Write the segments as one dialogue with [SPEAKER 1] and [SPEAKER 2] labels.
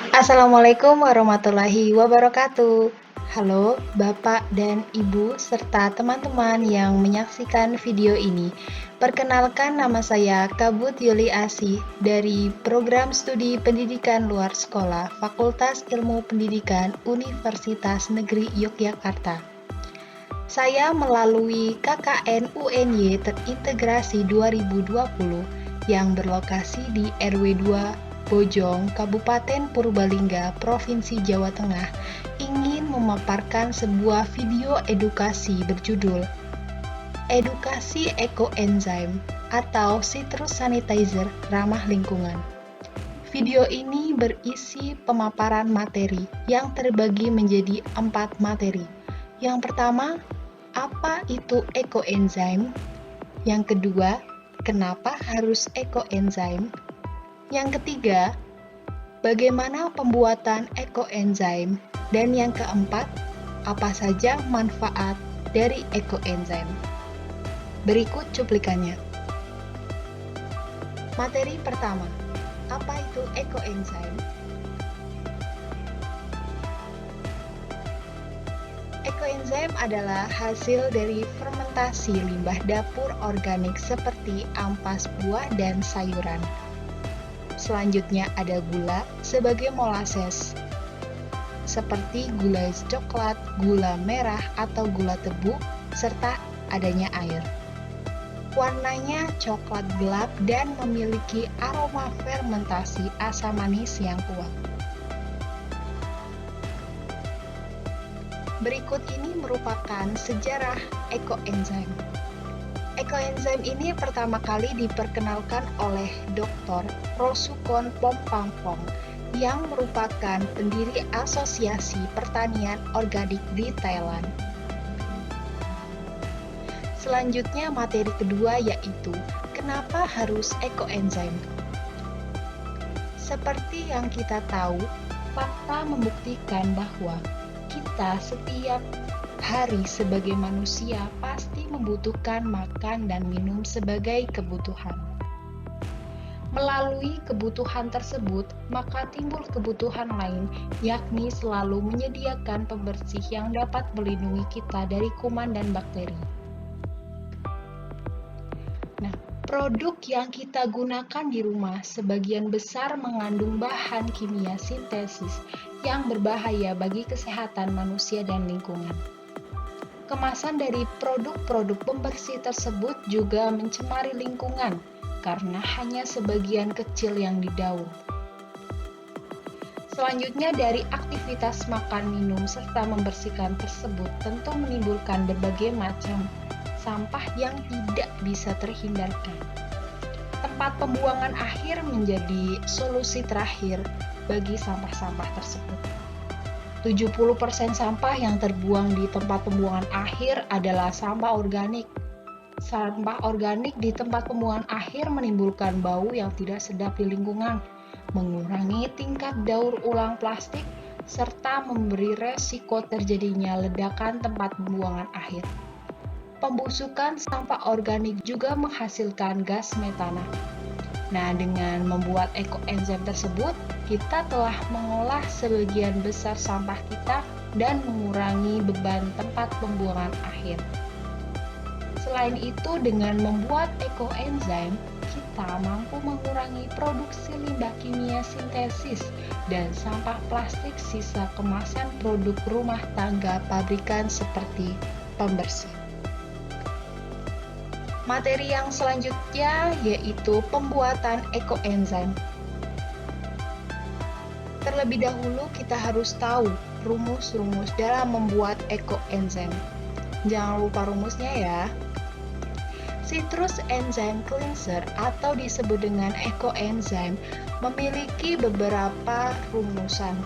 [SPEAKER 1] Assalamualaikum warahmatullahi wabarakatuh. Halo Bapak dan Ibu serta teman-teman yang menyaksikan video ini. Perkenalkan, nama saya Kabut Yuli Asih dari Program Studi Pendidikan Luar Sekolah Fakultas Ilmu Pendidikan Universitas Negeri Yogyakarta. Saya melalui KKN UNY Terintegrasi 2020 yang berlokasi di RW 2 Bojong, Kabupaten Purbalingga, Provinsi Jawa Tengah, ingin memaparkan sebuah video edukasi berjudul Edukasi Ekoenzim atau Citrus Sanitizer Ramah Lingkungan. Video ini berisi pemaparan materi yang terbagi menjadi 4 materi. Yang pertama, apa itu ekoenzim? Yang kedua, kenapa harus ekoenzim? Yang ketiga, bagaimana pembuatan ekoenzim? Dan yang keempat, apa saja manfaat dari ekoenzim? Berikut cuplikannya. Materi pertama, apa itu ekoenzim? Ekoenzim adalah hasil dari fermentasi limbah dapur organik seperti ampas buah dan sayuran. Selanjutnya ada gula sebagai molases, seperti gula coklat, gula merah atau gula tebu, serta adanya air. Warnanya coklat gelap dan memiliki aroma fermentasi asam manis yang kuat. Berikut ini merupakan sejarah ekoenzim. Ekoenzim ini pertama kali diperkenalkan oleh Dr. Rosukon Pompampong yang merupakan pendiri Asosiasi Pertanian Organik di Thailand. Selanjutnya materi kedua yaitu kenapa harus ekoenzim? Seperti yang kita tahu, fakta membuktikan bahwa kita setiap hari sebagai manusia pasti membutuhkan makan dan minum sebagai kebutuhan. Melalui kebutuhan tersebut, maka timbul kebutuhan lain, yakni selalu menyediakan pembersih yang dapat melindungi kita dari kuman dan bakteri. Nah, produk yang kita gunakan di rumah sebagian besar mengandung bahan kimia sintesis yang berbahaya bagi kesehatan manusia dan lingkungan. Kemasan dari produk-produk pembersih tersebut juga mencemari lingkungan karena hanya sebagian kecil yang didaur. Selanjutnya dari aktivitas makan, minum, serta membersihkan tersebut tentu menimbulkan berbagai macam sampah yang tidak bisa terhindarkan. Tempat pembuangan akhir menjadi solusi terakhir bagi sampah-sampah tersebut. 70% sampah yang terbuang di tempat pembuangan akhir adalah sampah organik. Sampah organik di tempat pembuangan akhir menimbulkan bau yang tidak sedap di lingkungan, mengurangi tingkat daur ulang plastik, serta memberi resiko terjadinya ledakan tempat pembuangan akhir. Pembusukan sampah organik juga menghasilkan gas metana. Nah, dengan membuat ekoenzim tersebut, kita telah mengolah sebagian besar sampah kita dan mengurangi beban tempat pembuangan akhir. Selain itu, dengan membuat ekoenzim, kita mampu mengurangi produksi limbah kimia sintesis dan sampah plastik sisa kemasan produk rumah tangga pabrikan seperti pembersih. Materi yang selanjutnya yaitu pembuatan ekoenzim. Terlebih dahulu kita harus tahu rumus-rumus dalam membuat ekoenzim. Jangan lupa rumusnya ya. Citrus enzyme cleanser atau disebut dengan ekoenzim memiliki beberapa rumusan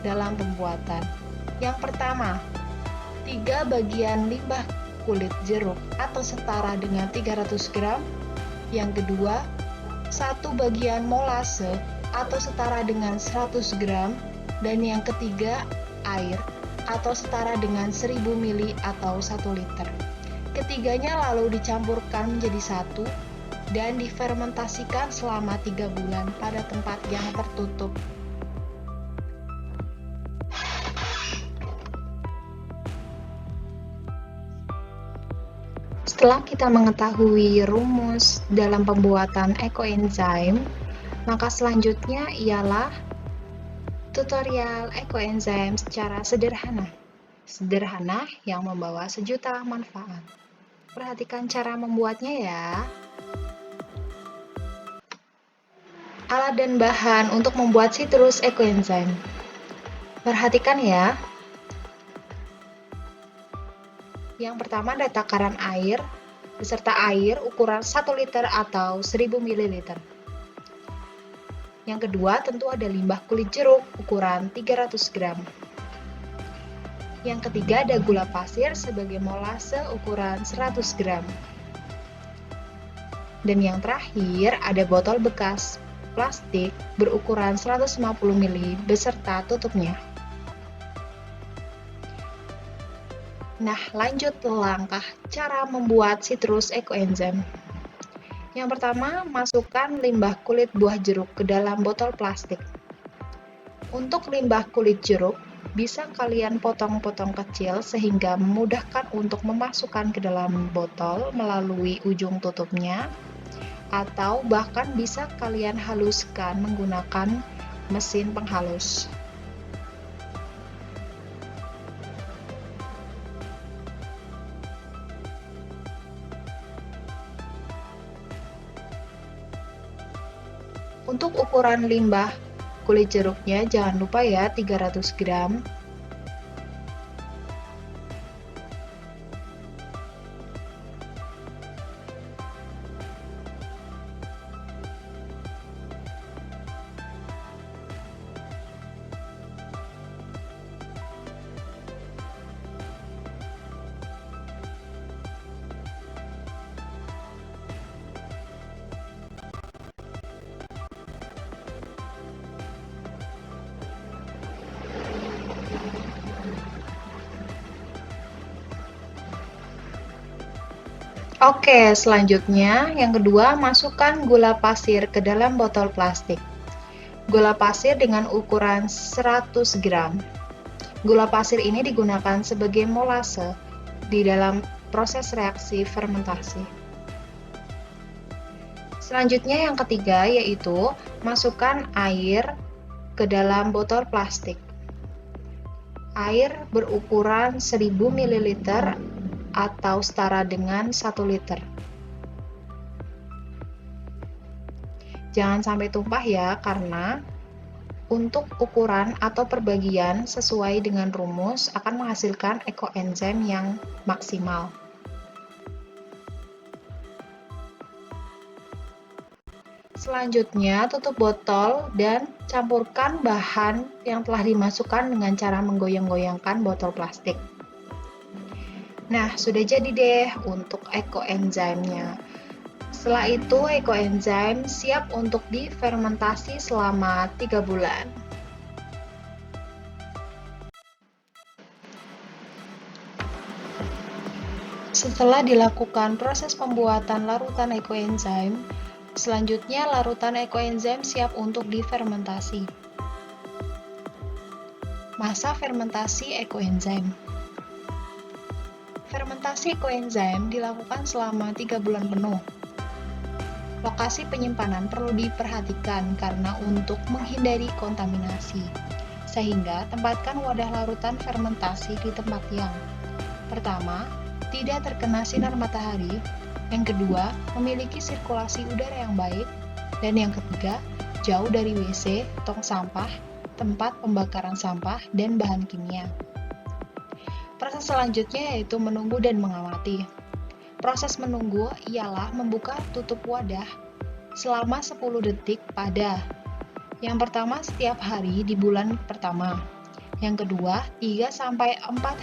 [SPEAKER 1] dalam pembuatan. Yang pertama, 3 bagian limbah kulit jeruk atau setara dengan 300 gram. Yang kedua, 1 bagian molase atau setara dengan 100 gram. Dan yang ketiga, air atau setara dengan 1000 ml atau 1 liter. Ketiganya lalu dicampurkan menjadi satu dan difermentasikan selama 3 bulan pada tempat yang tertutup. Setelah kita mengetahui rumus dalam pembuatan ekoenzim, maka selanjutnya ialah tutorial ekoenzim secara sederhana. Sederhana yang membawa sejuta manfaat. Perhatikan cara membuatnya ya. Alat dan bahan untuk membuat citrus ekoenzim. Perhatikan ya. Yang pertama ada takaran air beserta air ukuran 1 liter atau 1000 ml. Yang kedua tentu ada limbah kulit jeruk ukuran 300 gram. Yang ketiga ada gula pasir sebagai molase ukuran 100 gram. Dan yang terakhir ada botol bekas plastik berukuran 150 ml beserta tutupnya. Nah, lanjut langkah cara membuat citrus ekoenzim. Yang pertama, masukkan limbah kulit buah jeruk ke dalam botol plastik. Untuk limbah kulit jeruk, bisa kalian potong-potong kecil sehingga memudahkan untuk memasukkan ke dalam botol melalui ujung tutupnya, atau bahkan bisa kalian haluskan menggunakan mesin penghalus. Untuk ukuran limbah kulit jeruknya jangan lupa ya 300 gram. Oke, selanjutnya yang kedua, masukkan gula pasir ke dalam botol plastik. Gula pasir dengan ukuran 100 gram. Gula pasir ini digunakan sebagai molase di dalam proses reaksi fermentasi. Selanjutnya yang ketiga yaitu masukkan air ke dalam botol plastik. Air berukuran 1000 ml atau setara dengan 1 liter. Jangan sampai tumpah ya, karena untuk ukuran atau perbagian sesuai dengan rumus akan menghasilkan ekoenzim yang maksimal. Selanjutnya, tutup botol dan campurkan bahan yang telah dimasukkan dengan cara menggoyang-goyangkan botol plastik. Nah, sudah jadi deh untuk ekoenzimnya. Setelah itu, ekoenzim siap untuk difermentasi selama 3 bulan. Setelah dilakukan proses pembuatan larutan ekoenzim, selanjutnya larutan ekoenzim siap untuk difermentasi. Masa fermentasi ekoenzim. Fermentasi ekoenzim dilakukan selama 3 bulan penuh. Lokasi penyimpanan perlu diperhatikan karena untuk menghindari kontaminasi, sehingga tempatkan wadah larutan fermentasi di tempat yang pertama, tidak terkena sinar matahari, yang kedua, memiliki sirkulasi udara yang baik, dan yang ketiga, jauh dari WC, tong sampah, tempat pembakaran sampah, dan bahan kimia. Proses selanjutnya yaitu menunggu dan mengamati. Proses menunggu ialah membuka tutup wadah selama 10 detik pada yang pertama setiap hari di bulan pertama, yang kedua 3-4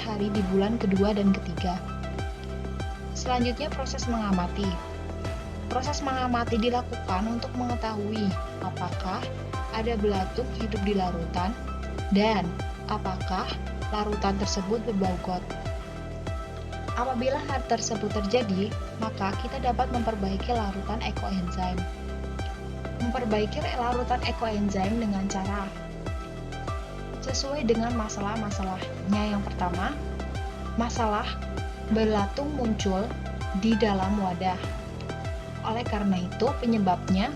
[SPEAKER 1] hari di bulan kedua dan ketiga. Selanjutnya proses mengamati. Proses mengamati dilakukan untuk mengetahui apakah ada belatung hidup di larutan dan apakah larutan tersebut berbau got. Apabila hal tersebut terjadi, maka kita dapat memperbaiki larutan ekoenzim. Memperbaiki larutan ekoenzim dengan cara sesuai dengan masalah-masalahnya. Yang pertama, masalah belatung muncul di dalam wadah. Oleh karena itu, penyebabnya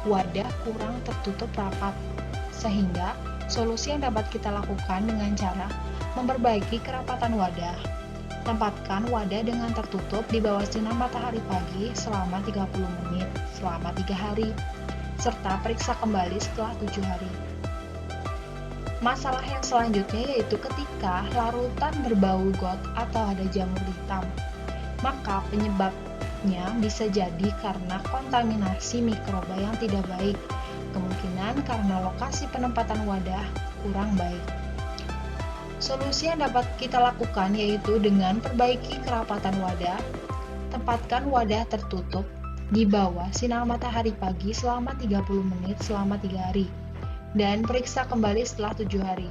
[SPEAKER 1] wadah kurang tertutup rapat, sehingga solusi yang dapat kita lakukan dengan cara memperbaiki kerapatan wadah. Tempatkan wadah dengan tertutup di bawah sinar matahari pagi selama 30 menit selama 3 hari, serta periksa kembali setelah 7 hari. Masalah yang selanjutnya yaitu ketika larutan berbau got atau ada jamur hitam, maka penyebabnya bisa jadi karena kontaminasi mikroba yang tidak baik, kemungkinan karena lokasi penempatan wadah kurang baik. Solusi yang dapat kita lakukan yaitu dengan perbaiki kerapatan wadah, tempatkan wadah tertutup di bawah sinar matahari pagi selama 30 menit selama 3 hari, dan periksa kembali setelah 7 hari.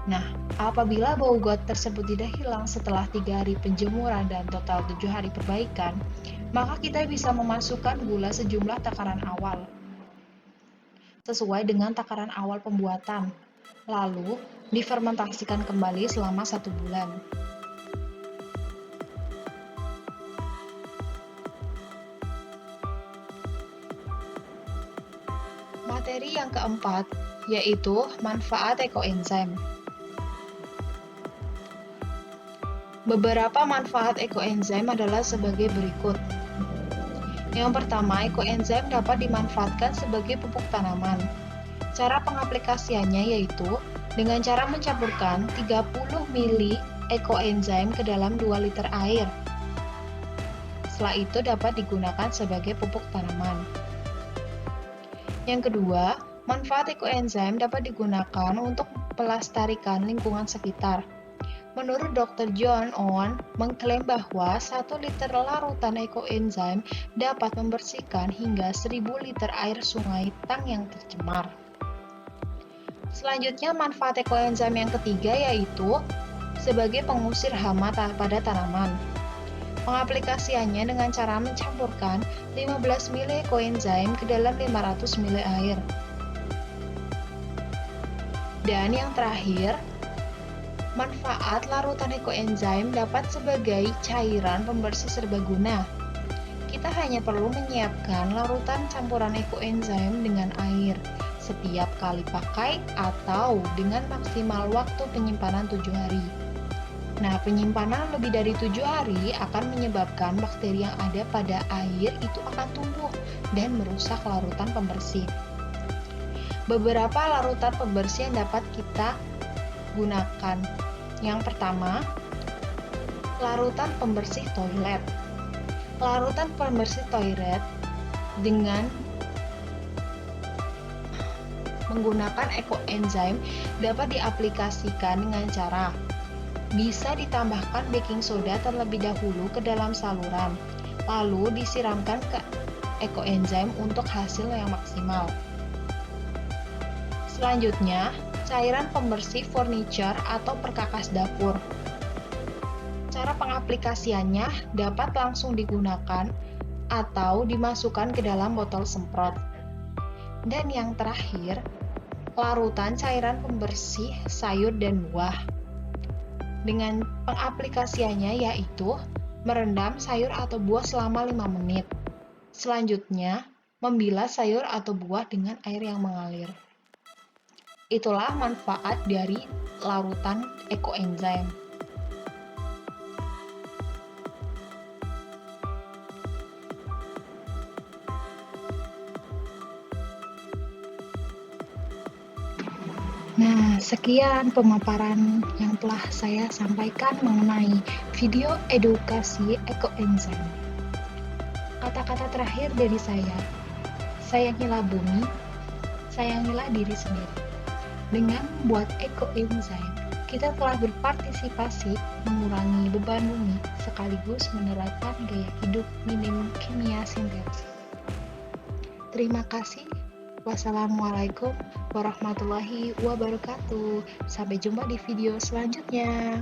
[SPEAKER 1] Nah, apabila bau got tersebut tidak hilang setelah 3 hari penjemuran dan total 7 hari perbaikan, maka kita bisa memasukkan gula sejumlah takaran awal, sesuai dengan takaran awal pembuatan, lalu difermentasikan kembali selama 1 bulan. Materi yang keempat, yaitu manfaat ekoenzim. Beberapa manfaat ekoenzim adalah sebagai berikut. Yang pertama, ekoenzim dapat dimanfaatkan sebagai pupuk tanaman. Cara pengaplikasiannya yaitu dengan cara mencampurkan 30 ml ekoenzim ke dalam 2 liter air. Setelah itu dapat digunakan sebagai pupuk tanaman. Yang kedua, manfaat ekoenzim dapat digunakan untuk melestarikan lingkungan sekitar. Menurut Dr. John Owen mengklaim bahwa 1 liter larutan ekoenzim dapat membersihkan hingga 1000 liter air sungai tang yang tercemar. Selanjutnya, manfaat ekoenzim yang ketiga yaitu sebagai pengusir hama pada tanaman. Pengaplikasiannya dengan cara mencampurkan 15 ml ekoenzim ke dalam 500 ml air. Dan yang terakhir, manfaat larutan ekoenzim dapat sebagai cairan pembersih serbaguna. Kita hanya perlu menyiapkan larutan campuran ekoenzim dengan air setiap kali pakai atau dengan maksimal waktu penyimpanan 7 hari. Nah, penyimpanan lebih dari 7 hari akan menyebabkan bakteri yang ada pada air itu akan tumbuh dan merusak larutan pembersih. Beberapa larutan pembersih yang dapat kita gunakan. Yang pertama, larutan pembersih toilet. Larutan pembersih toilet dengan menggunakan ekoenzim dapat diaplikasikan dengan cara bisa ditambahkan baking soda terlebih dahulu ke dalam saluran, lalu disiramkan ke ekoenzim untuk hasil yang maksimal. Selanjutnya, cairan pembersih furniture atau perkakas dapur. Cara pengaplikasiannya dapat langsung digunakan atau dimasukkan ke dalam botol semprot. Dan yang terakhir, larutan cairan pembersih sayur dan buah. Dengan pengaplikasiannya yaitu merendam sayur atau buah selama 5 menit. Selanjutnya, membilas sayur atau buah dengan air yang mengalir. Itulah manfaat dari larutan ekoenzim. Nah, sekian pemaparan yang telah saya sampaikan mengenai video edukasi ekoenzim. Kata-kata terakhir dari saya, sayangilah bumi, sayangilah diri sendiri. Dengan membuat ekoenzim, kita telah berpartisipasi mengurangi beban bumi sekaligus menerapkan gaya hidup minim kimia sintetis. Terima kasih. Wassalamualaikum warahmatullahi wabarakatuh. Sampai jumpa di video selanjutnya.